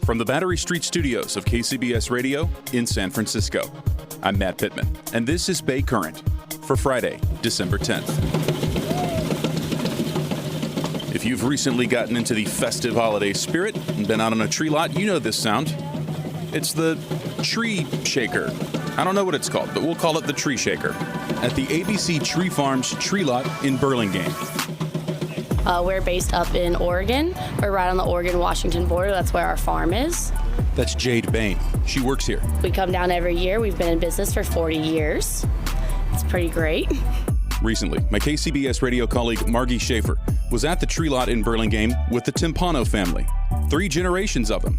From the Battery Street studios of KCBS Radio in San Francisco, I'm Matt Pitman, and this is Bay Current for Friday, December 10th. If you've recently gotten into the festive holiday spirit and been out on a tree lot, you know this sound. It's the tree shaker. I don't know what it's called, but we'll call it the tree shaker at the ABC Tree Farms tree lot in Burlingame. We're based up in Oregon. We're right on the Oregon-Washington border. That's where our farm is. That's Jade Bain. She works here. We come down every year. We've been in business for 40 years. It's pretty great. Recently, my KCBS radio colleague Margie Shafer was at the tree lot in Burlingame with the Timpano family. 3 generations of them.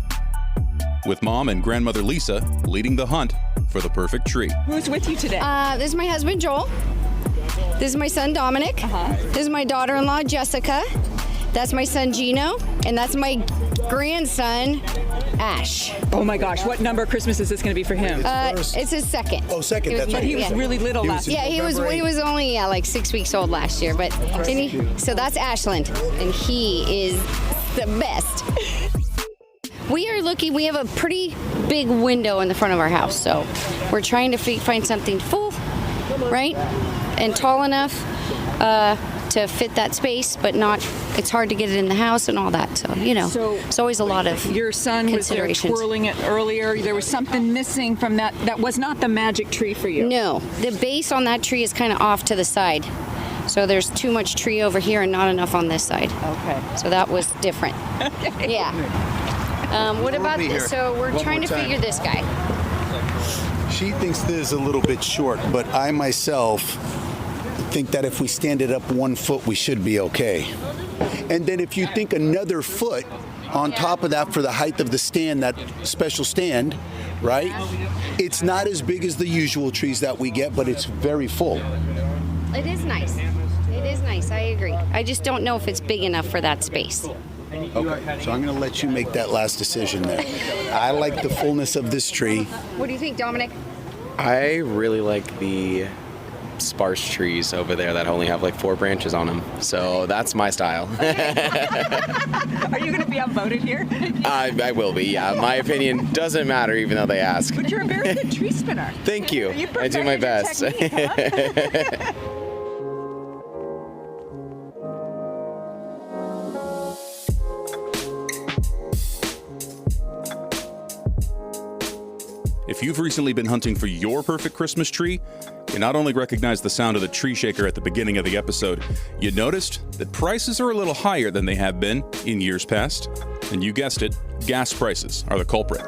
With Mom and Grandmother Lisa leading the hunt for the perfect tree. Who's with you today? This is my husband, Joel. This is my son, Dominic. This is my daughter-in-law, Jessica. That's my son, Gino. And that's my grandson, Ash. Oh my gosh, what number Christmas is this going to be for him? It's his second. Oh, second, that's But right. he was really little last year. Yeah, he was only like 6 weeks old last year. But so that's Ashland, and he is the best. We are looking, we have a pretty big window in the front of our house, so we're trying to find something full, right, and tall enough to fit that space, but not, it's hard to get it in the house and all that, so, you know, it's always a lot of Your son was there considerations. twirling it earlier. There was something missing from that. That was not the magic tree for you. No, the base on that tree is kind of off to the side, so there's too much tree over here and not enough on this side. Okay. So that was different. Yeah. What about this? So we're trying to figure this guy. She thinks this is a little bit short, but I myself think that if we stand it up 1 foot, we should be okay. And then if you think another foot on top of that for the height of the stand, that special stand, right? It's not as big as the usual trees that we get, but it's very full. It is nice. It is nice. I agree. I just don't know if it's big enough for that space. Okay, so I'm going to let you make that last decision there. I like the fullness of this tree. What do you think, Dominic? I really like the sparse trees over there that only have like 4 branches on them. So that's my style. Are you going to be outvoted here? I will be, yeah. My opinion doesn't matter even though they ask. But you're a very good tree spinner. Thank you. You I do my perfected your best. technique, huh? If you've recently been hunting for your perfect Christmas tree, you not only recognize the sound of the tree shaker at the beginning of the episode, you noticed that prices are a little higher than they have been in years past. And you guessed it, gas prices are the culprit.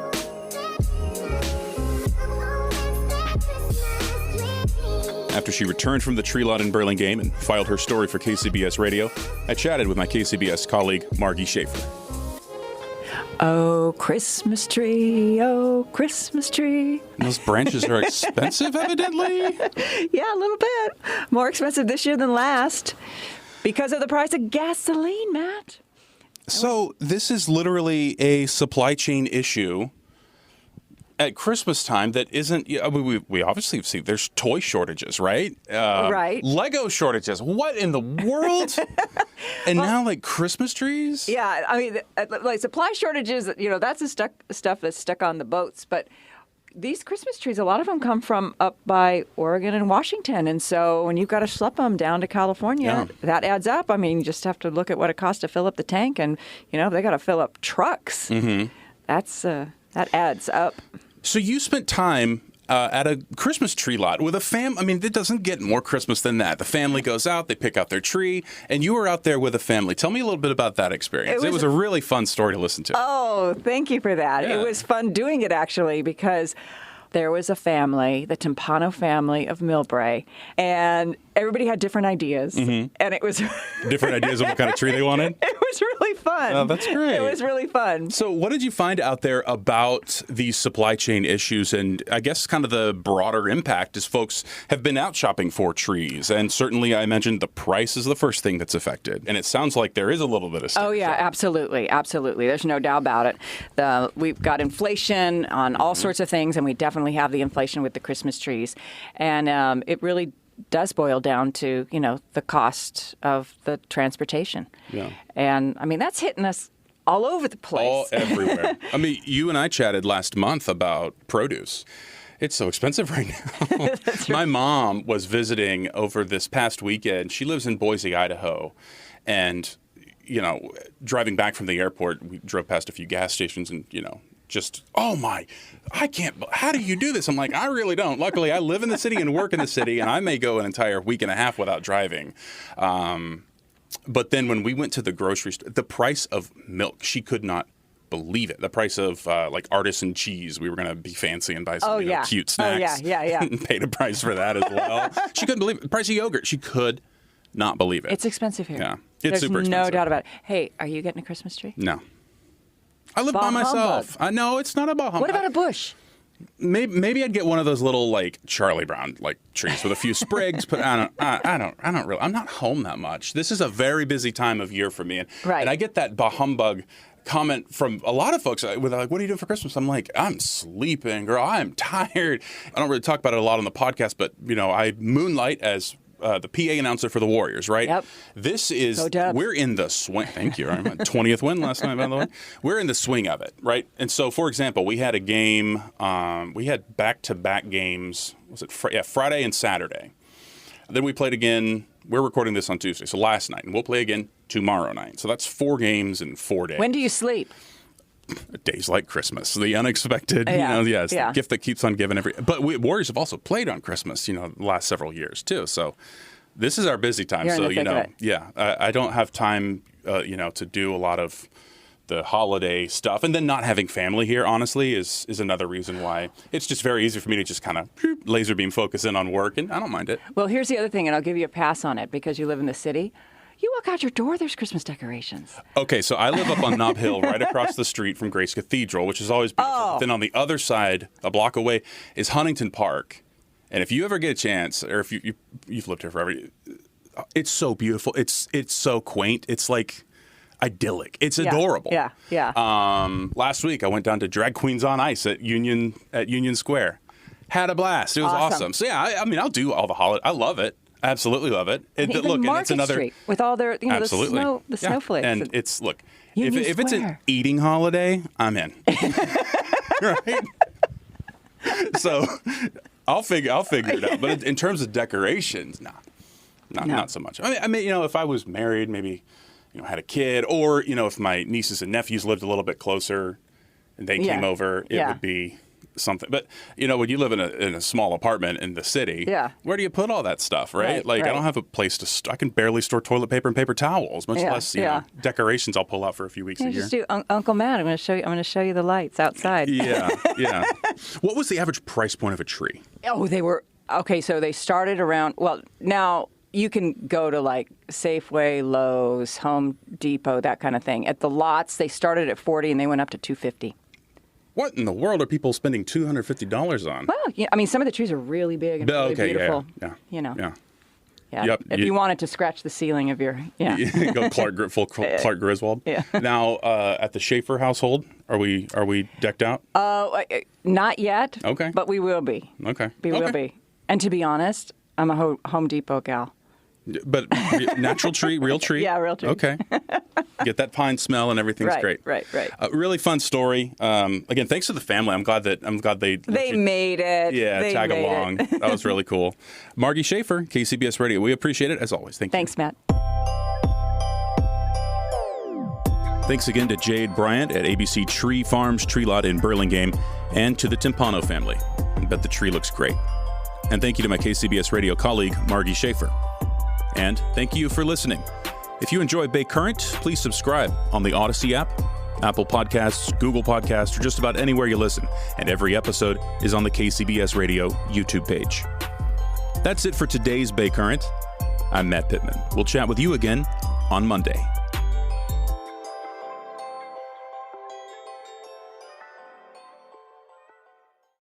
After she returned from the tree lot in Burlingame and filed her story for KCBS Radio, I chatted with my KCBS colleague, Margie Shafer. Oh, Christmas tree, oh, Christmas tree. Those branches are expensive, evidently. Yeah, a little bit. More expensive this year than last because of the price of gasoline, Matt. So this is literally a supply chain issue at Christmas time that isn't. We obviously see there's toy shortages, right? Right. Lego shortages. What in the world? And now like Christmas trees? Yeah, I mean, like supply shortages. You know, that's the stuff that's stuck on the boats. But these Christmas trees, a lot of them come from up by Oregon and Washington, and so when you've got to schlep them down to California, that adds up. I mean, you just have to look at what it costs to fill up the tank, and you know they got to fill up trucks. Mm-hmm. That adds up. So you spent time at a Christmas tree lot with a fam. I mean, it doesn't get more Christmas than that. The family goes out, they pick out their tree, and you were out there with a family. Tell me a little bit about that experience. It was a really fun story to listen to. Oh, thank you for that. Yeah. It was fun doing it, actually, because there was a family, the Timpano family of Millbrae, and everybody had different ideas. Mm-hmm. And it was different ideas of what kind of tree they wanted? It was really fun. Oh, that's great. It was really fun. So what did you find out there about these supply chain issues and I guess kind of the broader impact as folks have been out shopping for trees? And certainly I mentioned the price is the first thing that's affected. And it sounds like there is a little bit of Oh, yeah, absolutely. Absolutely. There's no doubt about it. We've got inflation on all sorts of things, and we definitely have the inflation with the Christmas trees. And it really does boil down to, you know, the cost of the transportation. Yeah. And, I mean, that's hitting us all over the place. All everywhere. I mean, you and I chatted last month about produce. It's so expensive right now. My mom was visiting over this past weekend. She lives in Boise, Idaho. And, driving back from the airport, we drove past a few gas stations and, just, how do you do this? I'm like, I really don't. Luckily, I live in the city and work in the city, and I may go an entire week and a half without driving. But then when we went to the grocery store, the price of milk, she could not believe it. The price of artisan cheese. We were going to be fancy and buy some cute snacks. Oh, yeah. And paid a price for that as well. She couldn't believe it. The price of yogurt. She could not believe it. It's expensive here. Yeah. It's There's super expensive. no doubt about it. Hey, are you getting a Christmas tree? No. I live by myself. No, it's not a bah humbug. What about a bush? Maybe I'd get one of those little Charlie Brown trees with a few sprigs, but I don't really. I'm not home that much. This is a very busy time of year for me, and I get that bah humbug comment from a lot of folks with what are you doing for Christmas? I'm like, I'm sleeping, girl. I'm tired. I don't really talk about it a lot on the podcast, but I moonlight as the PA announcer for the Warriors, right? Yep. This is, we're in the swing. Thank you. My 20th win last night, by the way. We're in the swing of it, right? And so, for example, we had a game, we had back-to-back games, Friday and Saturday. Then we played again, we're recording this on Tuesday, so last night, and we'll play again tomorrow night. So that's 4 games in 4 days. When do you sleep? Days like Christmas, the unexpected, it's the gift that keeps on giving But Warriors have also played on Christmas, the last several years too. So this is our busy time. You're so, in the thick of it. I don't have time, to do a lot of the holiday stuff. And then not having family here, honestly, is another reason why it's just very easy for me to just kind of laser beam focus in on work. And I don't mind it. Well, here's the other thing, and I'll give you a pass on it because you live in the city. You walk out your door, there's Christmas decorations. Okay, so I live up on Nob Hill, right across the street from Grace Cathedral, which is always beautiful. Oh. Then on the other side, a block away, is Huntington Park. And if you ever get a chance, or if you've lived here forever, it's so beautiful. It's so quaint. It's like idyllic. It's adorable. Yeah. Last week, I went down to Drag Queens on Ice at Union Square. Had a blast. It was awesome. So yeah, I'll do all the holiday. I love it. Absolutely love it. And it's another Street with all their the snowflakes. And it's Union if it's an eating holiday, I'm in. Right? So I'll figure it out. But in terms of decorations, not so much. I mean, if I was married, maybe had a kid, or if my nieces and nephews lived a little bit closer and they came over, it would be something. But when you live in a small apartment in the city, where do you put all that stuff, right? I don't have a place to I can barely store toilet paper and paper towels, much less decorations I'll pull out for a few weeks a year. Just do Uncle Matt. I'm going to show you the lights outside. Yeah. What was the average price point of a tree? Oh, they were okay. So they started around. Well, now you can go to Safeway, Lowe's, Home Depot, that kind of thing. At the lots, they started at $40 and they went up to $250. What in the world are people spending $250 on? Well, some of the trees are really big and really beautiful. Yeah. Yep. If you wanted to scratch the ceiling of your go Clark Griswold. Yeah. Now at the Shafer household, are we decked out? Not yet. Okay. But we will be. Okay. We will be. And to be honest, I'm a Home Depot gal. But natural tree, real tree? Yeah, real tree. Okay. Get that pine smell and everything's great. Right. Really fun story. Again, thanks to the family. I'm glad they made it. Yeah, they tag along. That was really cool. Margie Shafer, KCBS Radio. We appreciate it as always. Thank you. Thanks, Matt. Thanks again to Jade Bryant at ABC Tree Farms Tree Lot in Burlingame, and to the Timpano family. I bet the tree looks great. And thank you to my KCBS Radio colleague, Margie Shafer. And thank you for listening. If you enjoy Bay Current, please subscribe on the Odyssey app, Apple Podcasts, Google Podcasts, or just about anywhere you listen. And every episode is on the KCBS Radio YouTube page. That's it for today's Bay Current. I'm Matt Pitman. We'll chat with you again on Monday.